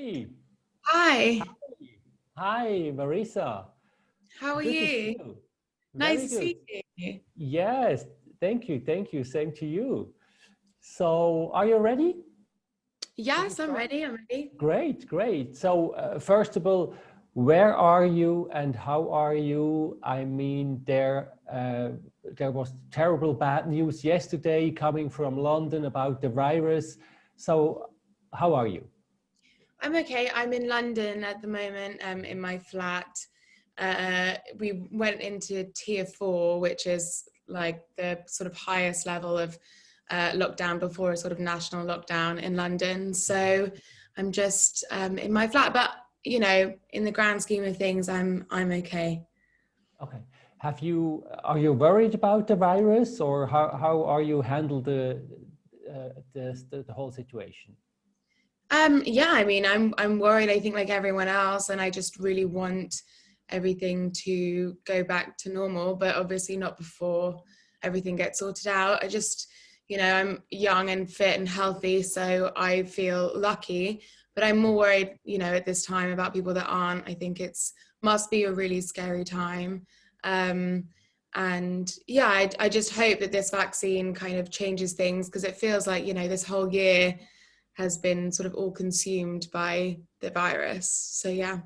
Hey, Hi, hi, Marisa. how are Good to see you? you. Nice Very to good. see you. Yes, thank you. Same to you. So, are you ready? Should we Yes, I'm start? ready. I'm ready. Great. So, first of all, where are you and how are you? I mean, there was terrible bad news yesterday coming from London about the virus. So, how are you? I'm okay. I'm in London at the moment, in my flat. We went into tier 4, which is like the sort of highest level of lockdown before a sort of national lockdown in London. So I'm just in my flat, but in the grand scheme of things, I'm okay. Okay. Are you worried about the virus or how are you handle the whole situation? Yeah, I mean, I'm worried. I think like everyone else, and I just really want everything to go back to normal, but obviously not before everything gets sorted out. I'm young and fit and healthy, so I feel lucky. But I'm more worried, at this time about people that aren't. I think it's must be a really scary time. Um, and yeah, I just hope that this vaccine kind of changes things because it feels like, this whole year has been sort of all consumed by the virus. So yeah.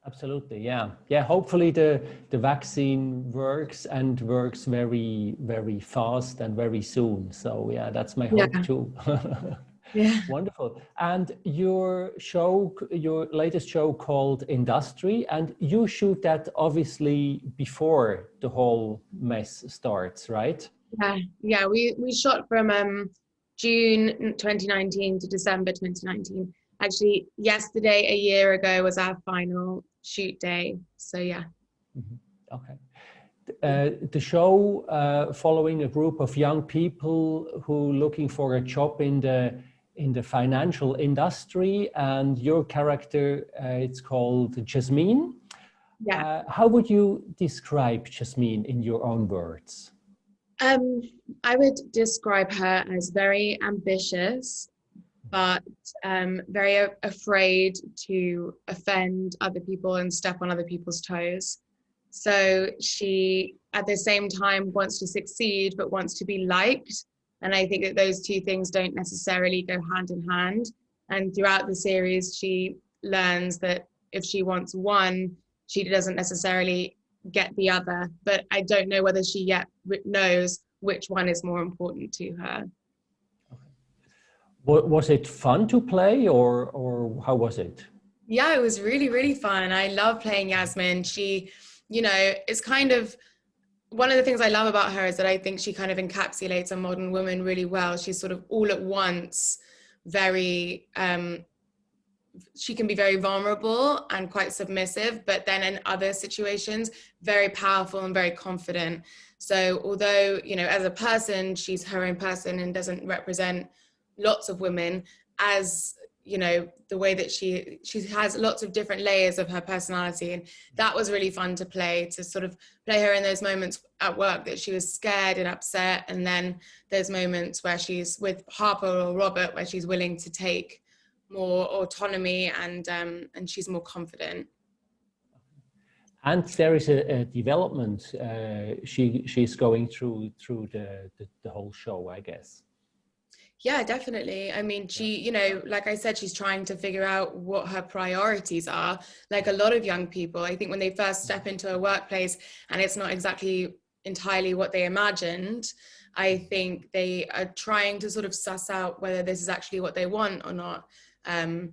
Absolutely, yeah. Yeah, hopefully the vaccine works and works very fast and very soon. So yeah, that's my hope Yeah. too. Yeah. Wonderful. And your latest show called Industry, and you shoot that obviously before the whole mess starts, right? Yeah. We shot from June 2019 to December 2019. Actually, yesterday, a year ago, was our final shoot day. So yeah. Mhm. Okay. The show following a group of young people who looking for a job in the financial industry, and your character it's called Jasmine. Yeah. How would you describe Jasmine in your own words? Um, I would describe her as very ambitious, but very afraid to offend other people and step on other people's toes. So she, at the same time, wants to succeed, but wants to be liked. And I think that those two things don't necessarily go hand in hand. And throughout the series, she learns that if she wants one, she doesn't necessarily get the other. But I don't know whether she yet knows which one is more important to her. Was it fun to play, or how was it? Yeah, it was really, really fun. I love playing Yasmin. She, it's kind of one of the things I love about her is that I think she kind of encapsulates a modern woman really well. She's sort of all at once very she can be very vulnerable and quite submissive, but then in other situations, very powerful and very confident. So although, as a person, she's her own person and doesn't represent lots of women, as the way that she has lots of different layers of her personality, and that was really fun to sort of play her in those moments at work that she was scared and upset, and then those moments where she's with Harper or Robert where she's willing to take more autonomy and she's more confident. And there is a development she's going through the whole show, I guess. Yeah, definitely. I mean, Yeah. she, like I said, she's trying to figure out what her priorities are. Like a lot of young people, I think when they first step into a workplace and it's not exactly entirely what they imagined, I think they are trying to sort of suss out whether this is actually what they want or not. Um,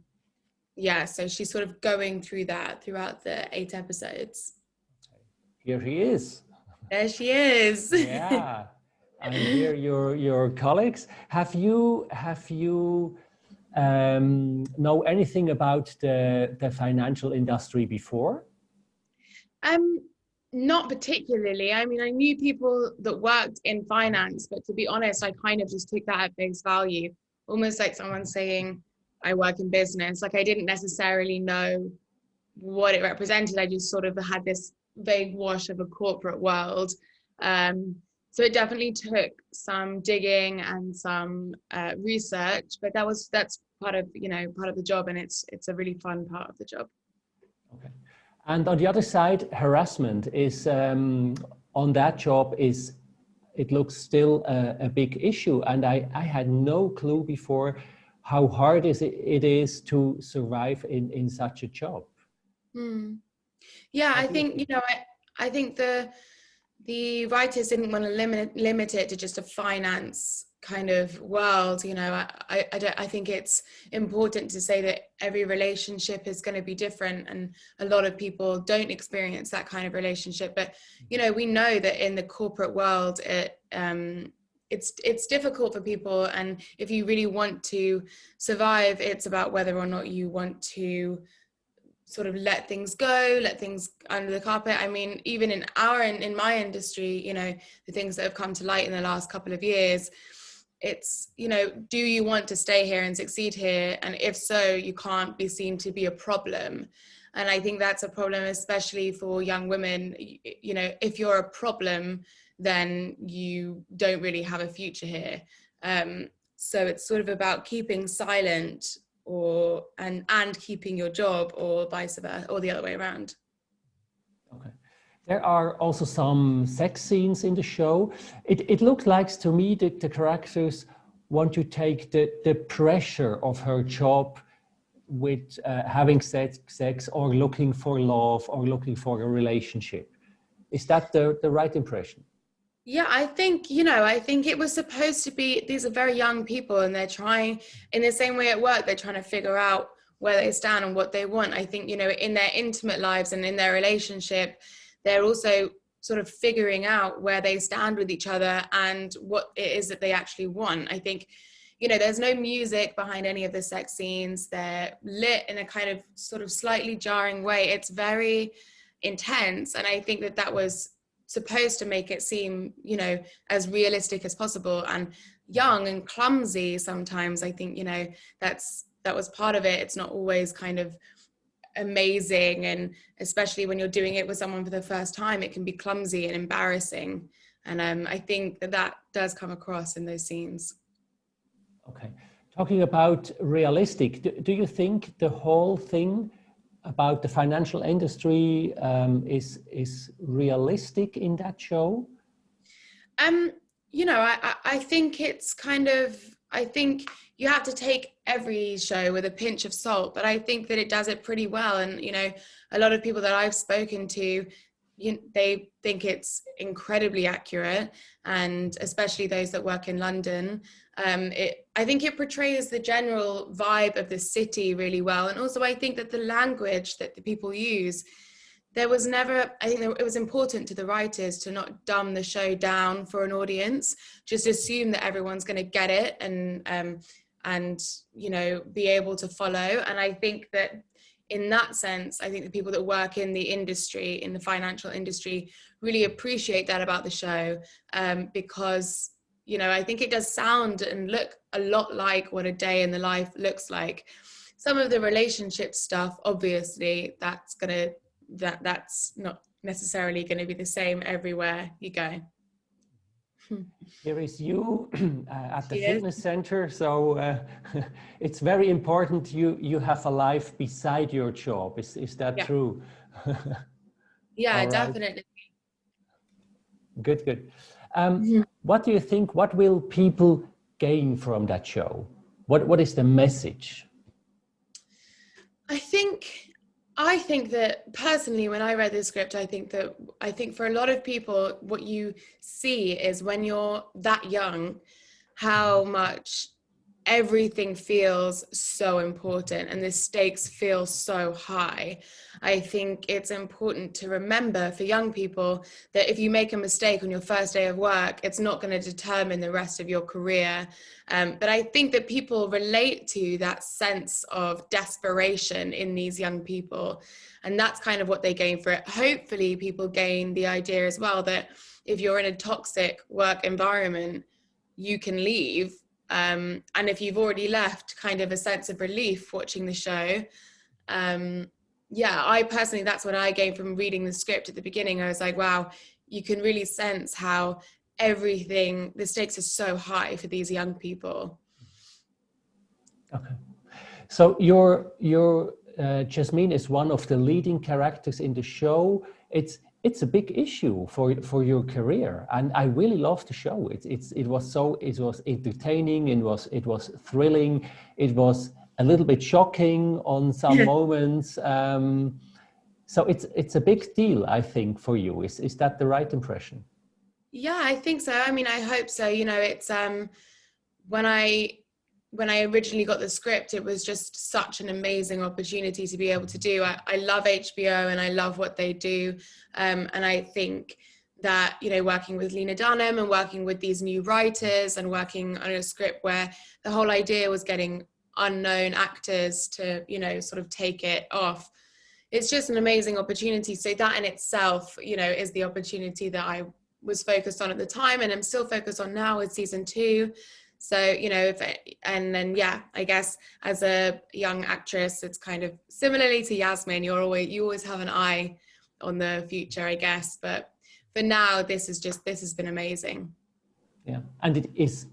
yeah, so she's sort of going through that throughout the 8 episodes. Here he is. There she is. Yeah, and here your colleagues. Have you know anything about the financial industry before? Um, Not particularly. I mean, I knew people that worked in finance, but to be honest, I kind of just took that at face value, almost like someone saying, I work in business. Like I didn't necessarily know what it represented. I just sort of had this vague wash of a corporate world. Um, so it definitely took some digging and some research, but that's part of, you know, part of the job, and it's a really fun part of the job. Okay. And on the other side, harassment is on that job is, it looks still a big issue. And I had no clue before how hard it is to survive in such a job. Mm. Yeah, I think, you know, I think the writers didn't want to limit it to just a finance kind of world. You know, I think it's important to say that every relationship is going to be different, and a lot of people don't experience that kind of relationship. But, you know, we know that in the corporate world, it's difficult for people, and if you really want to survive, it's about whether or not you want to sort of let things go, let things under the carpet. I mean, even in my industry, you know, the things that have come to light in the last couple of years, it's, you know, do you want to stay here and succeed here? And if so, you can't be seen to be a problem. And I think that's a problem, especially for young women. You know, if you're a problem, then you don't really have a future here. So it's sort of about keeping silent and keeping your job, or vice versa, or the other way around. Okay. There are also some sex scenes in the show. It looks like to me that the characters want to take the pressure of her job with having sex or looking for love or looking for a relationship. Is that the right impression? Yeah, I think, you know, I think it was supposed to be, these are very young people, and they're trying, in the same way at work, they're trying to figure out where they stand and what they want. I think, you know, in their intimate lives and in their relationship, they're also sort of figuring out where they stand with each other and what it is that they actually want. I think, you know, there's no music behind any of the sex scenes. They're lit in a kind of sort of slightly jarring way. It's very intense. And I think that was supposed to make it seem, you know, as realistic as possible, and young and clumsy sometimes. I think, you know, that was part of it. It's not always kind of amazing, and especially when you're doing it with someone for the first time, it can be clumsy and embarrassing. And I think that does come across in those scenes. Okay. Talking about realistic, do you think the whole thing about the financial industry is realistic in that show? You know, I think it's kind of, I think you have to take every show with a pinch of salt, but I think that it does it pretty well. And, you know, a lot of people that I've spoken to, they think it's incredibly accurate, and especially those that work in London. I think it portrays the general vibe of the city really well. And also I think that the language that the people use, there was never, I think it was important to the writers to not dumb the show down for an audience, just assume that everyone's going to get it and, you know, be able to follow. And I think that in that sense, I think the people that work in the industry, in the financial industry, really appreciate that about the show, because, you know, I think it does sound and look a lot like what a day in the life looks like. Some of the relationship stuff, obviously, that's not necessarily going to be the same everywhere you go. Here is you at the fitness center, so it's very important you have a life beside your job. Is that true? Yeah, right. Definitely. Good. What do you think? What will people gain from that show? What is the message? I think that personally, when I read the script, I think for a lot of people, what you see is when you're that young, how much everything feels so important and the stakes feel so high. I think it's important to remember for young people that if you make a mistake on your first day of work, it's not going to determine the rest of your career. But I think that people relate to that sense of desperation in these young people. And that's kind of what they gain for it. Hopefully people gain the idea as well that if you're in a toxic work environment, you can leave. And if you've already left, kind of a sense of relief watching the show. I personally, that's what I gained from reading the script at the beginning. I was like, wow, you can really sense how the stakes are so high for these young people. Okay. So your Jasmine is one of the leading characters in the show. It's a big issue for your career, and I really love the show. It was entertaining. It was thrilling. It was a little bit shocking on some moments. So it's a big deal, I think, for you. Is that the right impression? Yeah, I think so. I mean, I hope so. You know, it's when I originally got the script, it was just such an amazing opportunity to be able to do. I love HBO and I love what they do. And I think that, you know, working with Lena Dunham and working with these new writers and working on a script where the whole idea was getting unknown actors to, you know, sort of take it off. It's just an amazing opportunity. So that in itself, you know, is the opportunity that I was focused on at the time and I'm still focused on now with season 2. So, you know, and then, yeah, I guess as a young actress, it's kind of similarly to Yasmin, you always have an eye on the future, I guess. But for now, this has been amazing. Yeah, and it is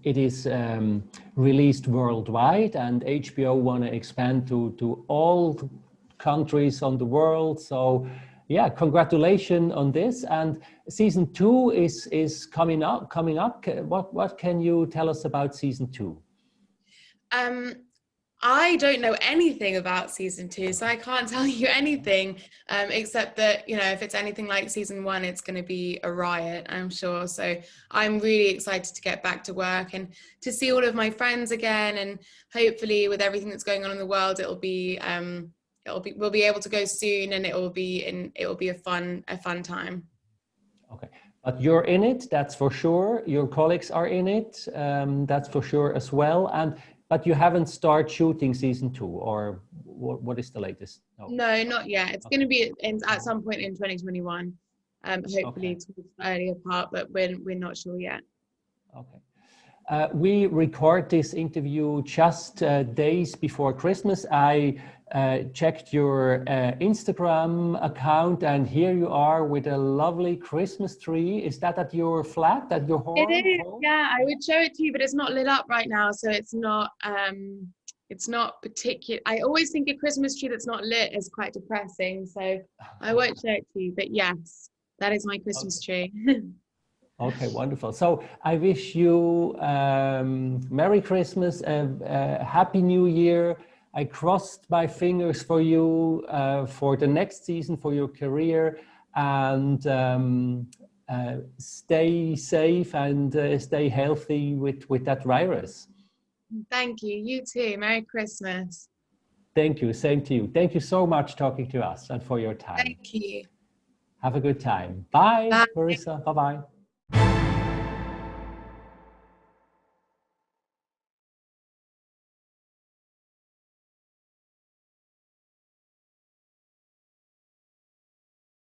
released worldwide, and HBO want to expand to all countries on the world. So yeah, congratulations on this. And season 2 is coming up. What can you tell us about season 2? I don't know anything about season 2, so I can't tell you anything, except that, you know, if it's anything like season 1, it's going to be a riot, I'm sure. So I'm really excited to get back to work and to see all of my friends again. And hopefully with everything that's going on in the world, we'll be able to go soon, and it will be a fun time. Okay, but you're in it, that's for sure. Your colleagues are in it, that's for sure as well. But you haven't started shooting season 2, or what is the latest? No, not yet. It's going to be at some point in 2021. Hopefully towards the earlier part, but we're not sure yet. Okay. We record this interview just days before Christmas. I checked your Instagram account, and here you are with a lovely Christmas tree. Is that at your flat, at your home? It is, yeah. I would show it to you, but it's not lit up right now, so it's not particular. I always think a Christmas tree that's not lit is quite depressing, so I won't show it to you. But yes, that is my Christmas tree. Okay, wonderful. So I wish you Merry Christmas and Happy New Year. I crossed my fingers for you for the next season, for your career, and stay safe and stay healthy with that virus. Thank you. You too. Merry Christmas. Thank you. Same to you. Thank you so much talking to us and for your time. Thank you. Have a good time. Bye, Bye. Marisa. Bye-bye.